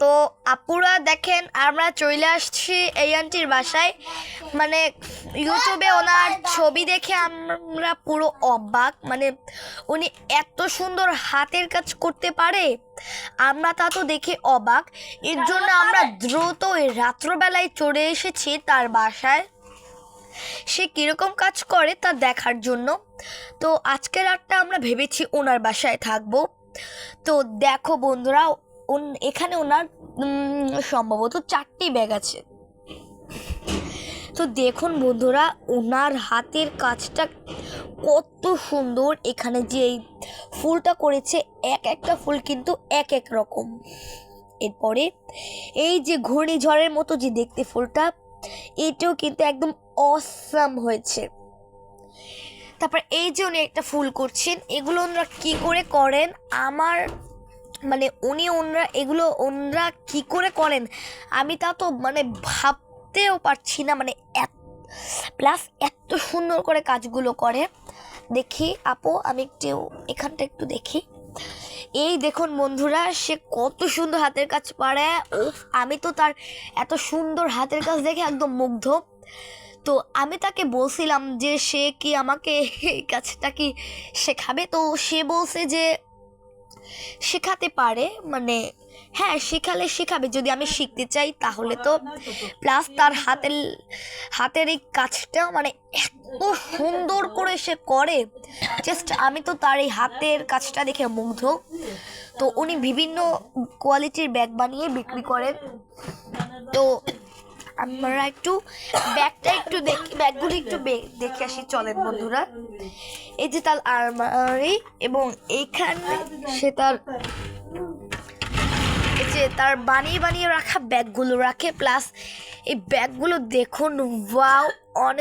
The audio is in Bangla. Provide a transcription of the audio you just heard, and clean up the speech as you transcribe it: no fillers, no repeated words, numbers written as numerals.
তো আপুরা দেখেন আমরা চলে আসছি এই আন্টির বাসায়। মানে ইউটিউবে ওনার ছবি দেখে আমরা পুরো অবাক। মানে উনি এত সুন্দর হাতের কাজ করতে পারে, আমরা তা তো দেখে অবাক। এর জন্য আমরা দ্রুত ওই রাত্রবেলায় চলে এসেছি তার বাসায়, সে কীরকম কাজ করে তা দেখার জন্য। তো আজকের রাতটা আমরা ভেবেছি ওনার বাসায় থাকবো। তো দেখো বন্ধুরা, এখানে ওনার সম্ভবত 4টি ব্যাগ আছে। তো দেখুন বন্ধুরা, ওনার হাতের কাজটা কত সুন্দর। এখানে যে এই ফুলটা করেছে, এক একটা ফুল কিন্তু এক এক রকম। এরপরে এই যে ঘূর্ণিঝড়ের মতো যে দেখতে ফুলটা, এটাও কিন্তু একদম অসাম হয়েছে। তারপর এই যে উনি একটা ফুল করছেন, এগুলো ওনারা কী করে করেন, আমার মানে ওনারা কী করে করেন আমি তা তো মানে ভাবতেও পারছি না। মানে প্লাস এত সুন্দর করে কাজগুলো করে। দেখি আপু, আমি এখানটা একটু দেখি। এই দেখুন বন্ধুরা, সে কত সুন্দর হাতের কাজ পারে। আমি তো তার এত সুন্দর হাতের কাজ দেখে একদম মুগ্ধ। তো আমি তাকে বলছিলাম যে সে কি আমাকে এই কাজটা কি শেখাবে। তো সে বলছে যে শেখাতে পারে, মানে হ্যাঁ শেখাবে যদি আমি শিখতে চাই তাহলে। তো প্লাস তার হাতের এই কাজটা মানে এত সুন্দর করে সে করে, জাস্ট আমি তো তার এই হাতের কাজটা দেখে মুগ্ধ। তো উনি বিভিন্ন কোয়ালিটির ব্যাগ বানিয়ে বিক্রি করেন। তো আমরা একটু ব্যাগগুলো একটু দেখে আসি, চলেন বন্ধুরা। এই যে তার আলমারি, এবং এইখানে সে তার বানিয়ে রাখা ব্যাগগুলো রাখে। প্লাস এই ব্যাগগুলো দেখুন, ওয়াও, অনেক